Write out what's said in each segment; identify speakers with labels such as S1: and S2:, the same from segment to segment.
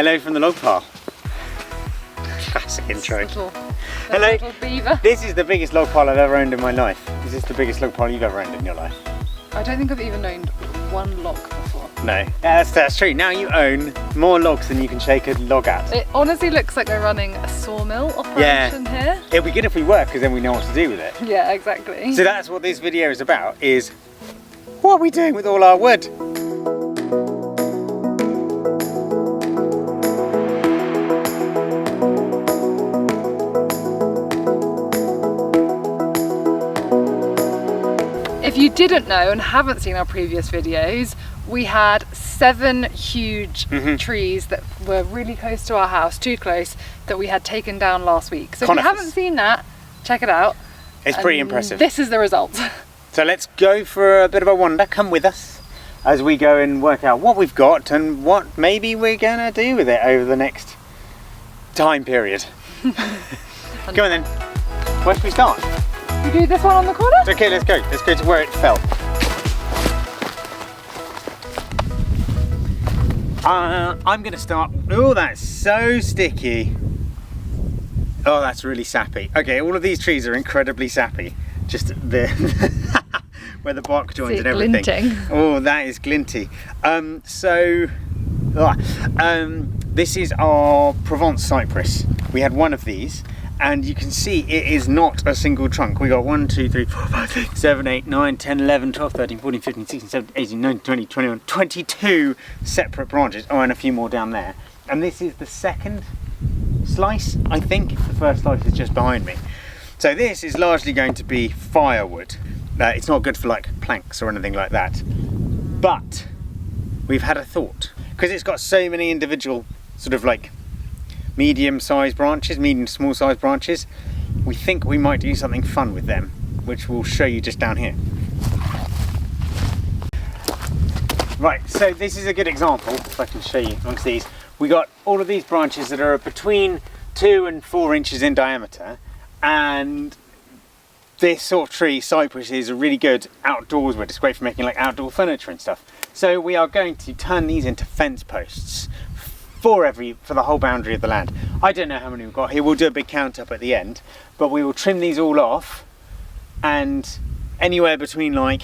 S1: Hello from the log pile. Classic intro. Hello.
S2: Little beaver.
S1: This is the biggest log pile I've ever owned in my life. Is this the biggest log pile you've ever owned in your life?
S2: I don't think I've even owned one log before.
S1: No, that's true. Now you own more logs than you can shake a log at.
S2: It honestly looks like we're running a sawmill operation here.
S1: It'll be good if we work, because then we know what to do with it.
S2: Yeah, exactly.
S1: So that's what this video is about, is what are we doing with all our wood?
S2: If you didn't know and haven't seen our previous videos, we had 7 huge trees that were really close to our house, too close, that we had taken down last week. So
S1: Conifers.
S2: if you haven't seen that, check it out.
S1: It's pretty impressive.
S2: This is the result.
S1: So let's go for a bit of a wander. Come with us as we go and work out what we've got and what maybe we're gonna do with it over the next time period. Come on then. Where should we start?
S2: You do this one on the corner?
S1: Okay, let's go. Let's go to where it fell. I'm going to start. Oh, that's so sticky. Oh, that's really sappy. Okay, all of these trees are incredibly sappy. Just the where the bark joins and everything.
S2: Glinting.
S1: Oh, that is glinty. This is our Provence cypress. We had one of these. And you can see it is not a single trunk. We got 1, 2, 3, 4, 5, 6, 7, 8, 9, 10, 11, 12, 13, 14, 15, 16, 17, 18, 19, 20, 21, 22 separate branches. Oh, and a few more down there. And this is the second slice, I think. The first slice is just behind me. So this is largely going to be firewood. It's not good for like planks or anything like that. But we've had a thought. Because it's got so many individual sort of like medium-sized branches, small-sized branches, we think we might do something fun with them, which we'll show you just down here. Right, so this is a good example, if I can show you amongst these. We got all of these branches that are between 2 and 4 inches in diameter, and this sort of tree, cypress, is a really good outdoors wood. It's great for making like outdoor furniture and stuff. So we are going to turn these into fence posts for the whole boundary of the land. I don't know how many we've got here. We'll do a big count up at the end, but we will trim these all off, and anywhere between like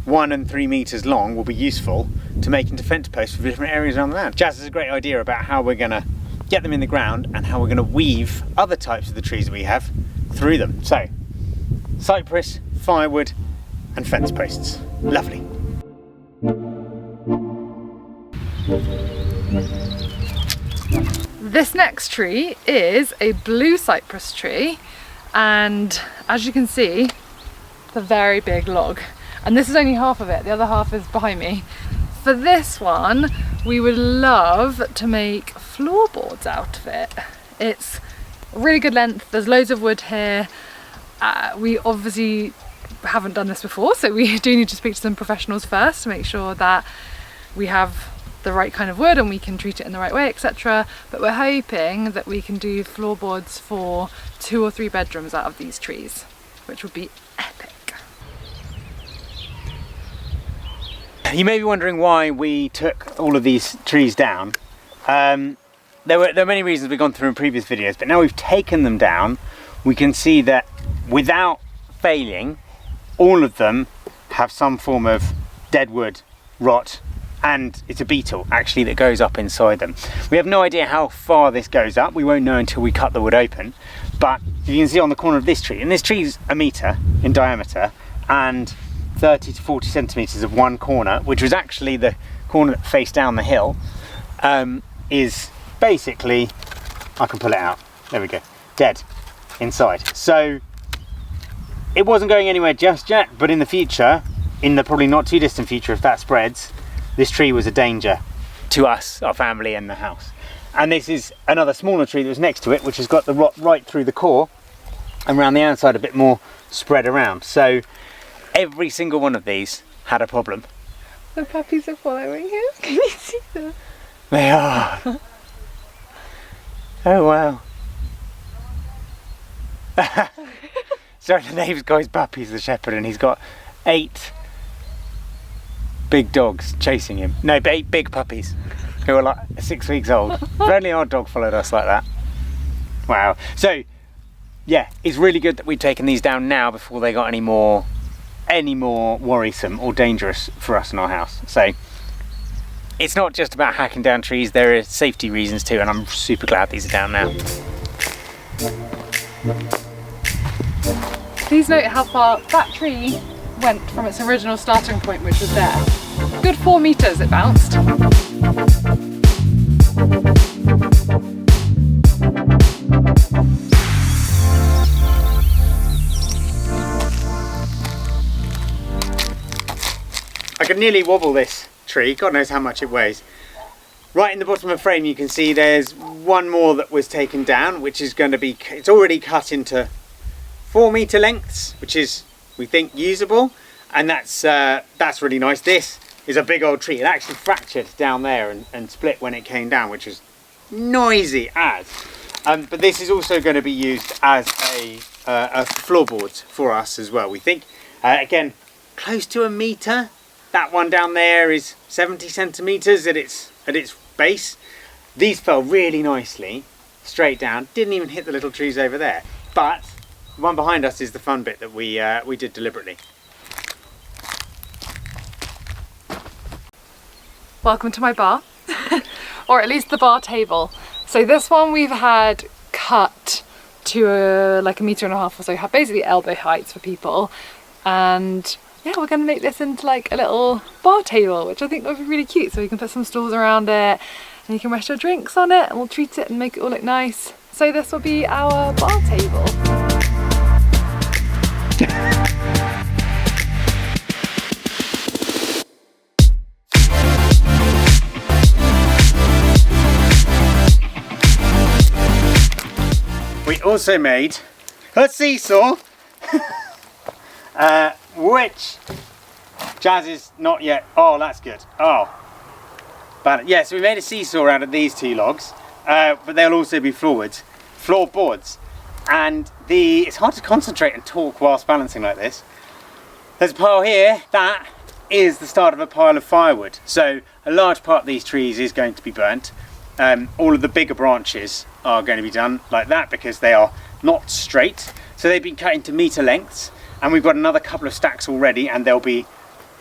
S1: 1 and 3 meters long will be useful to make into fence posts for different areas around the land. Jazz has a great idea about how we're gonna get them in the ground and how we're gonna weave other types of the trees that we have through them. So, cypress, firewood, and fence posts. Lovely.
S2: This next tree is a blue cypress tree, and as you can see, it's a very big log, and this is only half of it, the other half is behind me. For this one, we would love to make floorboards out of it. It's a really good length, there's loads of wood here. We obviously haven't done this before, so we do need to speak to some professionals first to make sure that we have the right kind of wood and we can treat it in the right way, etc. But we're hoping that we can do floorboards for 2 or 3 bedrooms out of these trees, which would be epic.
S1: You may be wondering why we took all of these trees down. There are many reasons we've gone through in previous videos, but now we've taken them down, we can see that without failing, all of them have some form of dead wood, rot, and it's a beetle actually that goes up inside them. We have no idea how far this goes up. We won't know until we cut the wood open, but you can see on the corner of this tree, and this tree's a metre in diameter and 30 to 40 centimetres of one corner, which was actually the corner that faced down the hill, is basically, I can pull it out, there we go, dead inside. So it wasn't going anywhere just yet, but in the future, in the probably not too distant future, if that spreads, this tree was a danger to us, our family, and the house. And this is another smaller tree that was next to it, which has got the rot right through the core and around the outside a bit more spread around. So every single one of these had a problem.
S2: The puppies are following him. Can you see them?
S1: They are. Oh wow. Sorry, the neighbour's got his puppies, the shepherd, and he's got 8 big dogs chasing him. No, 8 big puppies. who are like 6 weeks old. If only our dog followed us like that. Wow. So yeah, it's really good that we've taken these down now before they got any more worrisome or dangerous for us in our house. So it's not just about hacking down trees, there are safety reasons too, and I'm super glad these are down now.
S2: Please note how far that tree went from its original starting point, which was there. Good 4 meters it bounced.
S1: I could nearly wobble this tree, God knows how much it weighs. Right in the bottom of the frame you can see there's one more that was taken down, which is going to be, it's already cut into 4 meter lengths, which is, we think, usable, and that's really nice. This is a big old tree. It actually fractured down there and split when it came down, which was noisy as. But this is also going to be used as a floorboards for us as well. We think, again, close to 1 meter. That one down there is 70 centimeters at its base. These fell really nicely straight down. Didn't even hit the little trees over there. But the one behind us is the fun bit that we did deliberately.
S2: Welcome to my bar, or at least the bar table. So this one we've had cut to like 1.5 meters or so, basically elbow heights for people, and yeah, we're going to make this into like a little bar table, which I think would be really cute. So you can put some stools around it and you can rest your drinks on it, and we'll treat it and make it all look nice. So this will be our bar table.
S1: We also made a seesaw, which Jazz is not yet. Oh, that's good. Oh, but yeah, so we made a seesaw out of these 2 logs, but they'll also be floorboards. And it's hard to concentrate and talk whilst balancing like this. There's a pile here. That is the start of a pile of firewood. So a large part of these trees is going to be burnt. All of the bigger branches are going to be done like that because they are not straight. So they've been cut into meter lengths, and we've got another couple of stacks already, and there'll be,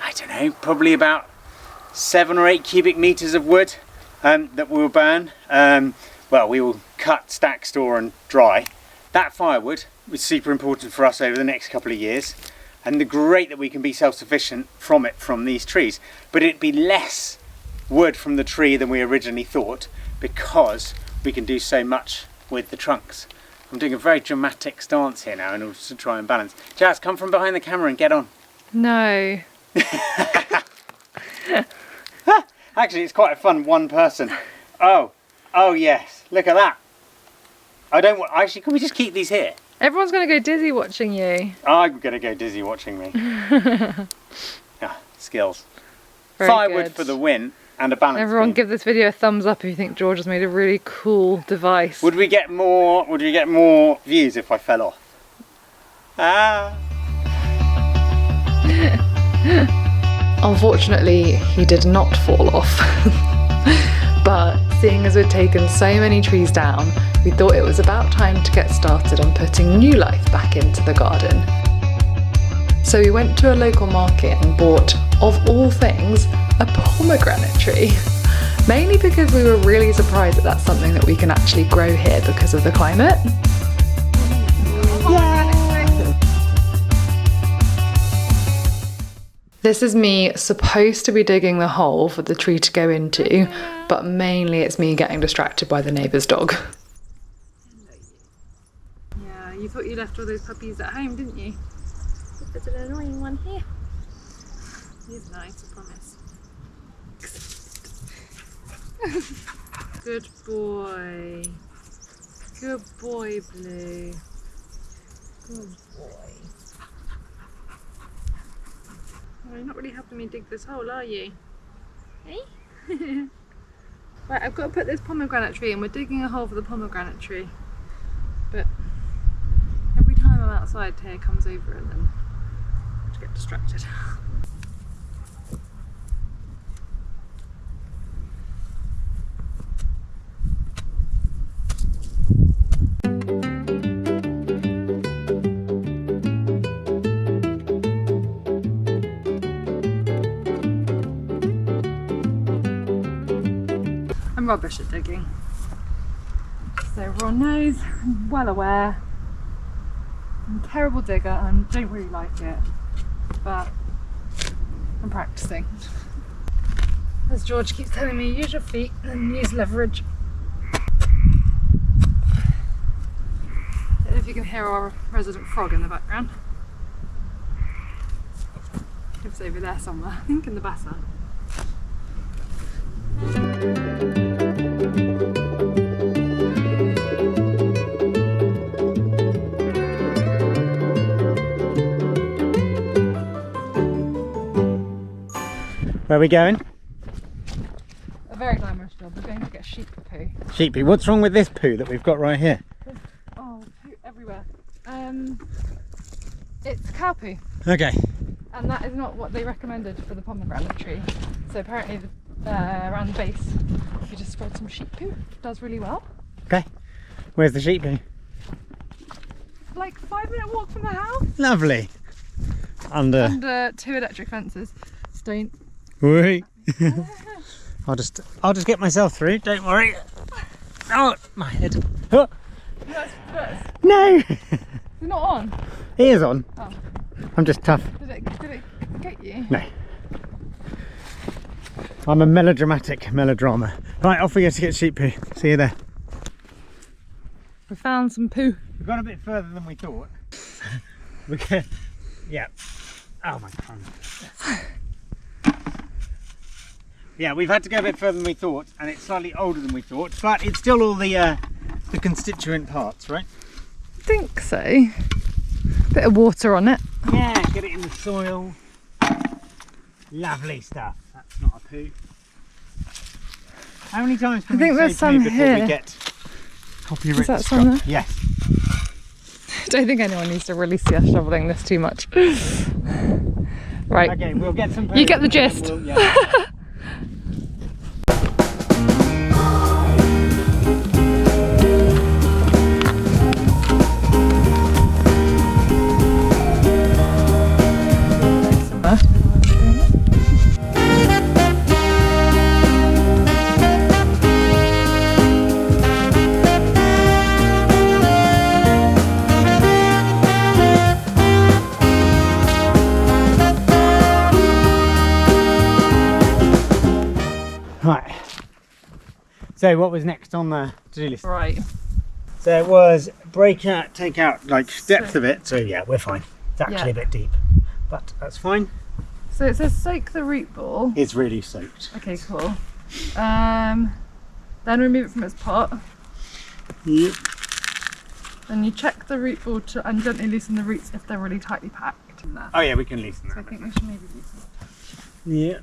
S1: I don't know, probably about 7 or 8 cubic meters of wood that we'll burn. Well, we will cut, stack, store and dry. That firewood is super important for us over the next couple of years, and the great that we can be self-sufficient from it from these trees. But it'd be less wood from the tree than we originally thought, because we can do so much with the trunks. I'm doing a very dramatic stance here now in order to try and balance. Jazz, come from behind the camera and get on.
S2: No.
S1: Actually, it's quite a fun one person. Oh yes, look at that. I don't want, actually, can we just keep these here?
S2: Everyone's going to go dizzy watching you.
S1: I'm going to go dizzy watching me. Skills.
S2: Very
S1: Firewood
S2: good.
S1: for the win. And a balance
S2: Everyone
S1: beam.
S2: give this video a thumbs up if you think George has made a really cool device.
S1: Would we get more views if I fell off?
S2: Unfortunately, he did not fall off. But seeing as we'd taken so many trees down, we thought it was about time to get started on putting new life back into the garden. So we went to a local market and bought, of all things, a pomegranate tree. Mainly because we were really surprised that that's something that we can actually grow here because of the climate. This is me supposed to be digging the hole for the tree to go into, but mainly it's me getting distracted by the neighbour's dog. Yeah, you thought you left all those puppies at home, didn't you? There's an annoying one here. He's nice, I promise. Good boy. Good boy, Blue. Good boy. Oh, you're not really helping me dig this hole, are you? Hey? Right, I've got to put this pomegranate tree in. We're digging a hole for the pomegranate tree. But every time I'm outside, Taya comes over and then I just get distracted. rubbish at digging. So everyone knows, I'm well aware. I'm a terrible digger and don't really like it, but I'm practicing. As George keeps telling me, use your feet and use leverage. I don't know if you can hear our resident frog in the background. It's over there somewhere, I think in the basin.
S1: Where are we going?
S2: A very glamorous job. We're going to get sheep poo.
S1: Sheep poo. What's wrong with this poo that we've got right here?
S2: Oh, poo everywhere. It's cow poo.
S1: Okay.
S2: And that is not what they recommended for the pomegranate tree. So apparently around the base, if you just spread some sheep poo, it does really well.
S1: Okay. Where's the sheep poo?
S2: Like 5-minute walk from the house.
S1: Lovely. Under
S2: 2 electric fences. Don't.
S1: Wait. I'll just get myself through, don't worry. Oh, my head. Oh.
S2: That's
S1: No!
S2: It's not on.
S1: He is on.
S2: Oh.
S1: I'm just tough.
S2: Did it get you?
S1: No. I'm a melodrama. Right, off we go to get sheep poo. See you there.
S2: We found some poo.
S1: We've gone a bit further than we thought. Yeah. Oh my god. Yeah, we've had to go a bit further than we thought, and it's slightly older than we thought, but it's still all the constituent parts, right?
S2: I think so. Bit of water on it.
S1: Yeah, get it in the soil. Lovely stuff. That's not a poo. How many times can we say poo before we get copyright
S2: Is that
S1: struck?
S2: some there?
S1: Yes.
S2: I don't think anyone needs to really see us shoveling this too much. Right.
S1: Okay, we'll get some poo.
S2: You get the gist.
S1: Yeah. Right, so what was next on the to-do list?
S2: Right.
S1: So it was break out, take out like depth of it, so yeah, we're fine. It's actually a bit deep, but that's fine.
S2: So it says soak the root ball.
S1: It's really soaked.
S2: Okay, cool. Then remove it from its pot.
S1: Yep.
S2: Then you check the root ball and gently loosen the roots if they're really tightly packed in there.
S1: Oh yeah, we can loosen that.
S2: So I think we should maybe loosen it.
S1: Yeah.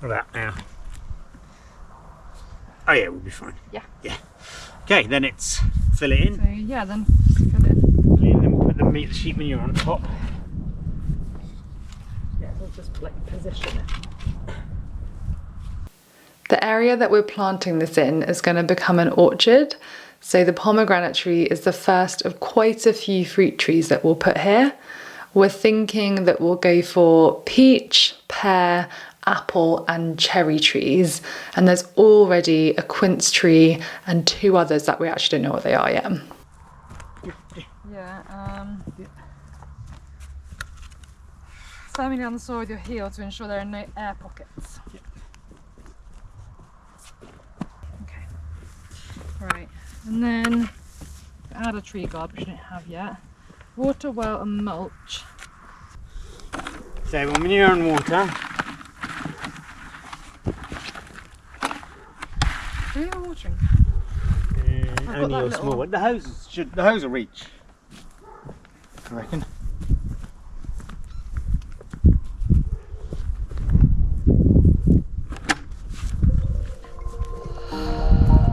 S1: What about now? Oh yeah, we'll be fine.
S2: Yeah.
S1: Yeah. Okay, then it's fill it in.
S2: So yeah, then fill it in.
S1: Fill it in, then we'll put the sheep manure on top.
S2: Yeah, we'll just like position it. The area that we're planting this in is going to become an orchard. So the pomegranate tree is the first of quite a few fruit trees that we'll put here. We're thinking that we'll go for peach, pear, apple and cherry trees, and there's already a quince tree and 2 others that we actually don't know what they are yet. Yeah, firmly down the soil with your heel to ensure there are no air pockets.
S1: Yep.
S2: Okay, right, and then add a tree guard, which we don't have yet. Water well and mulch.
S1: So we'll manure and water.
S2: Do you have a watering?
S1: Only a small one. The hose will reach, I reckon.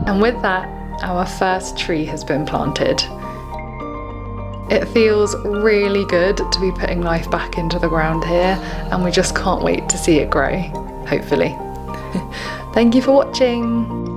S2: And with that, our first tree has been planted. It feels really good to be putting life back into the ground here, and we just can't wait to see it grow, hopefully. Thank you for watching.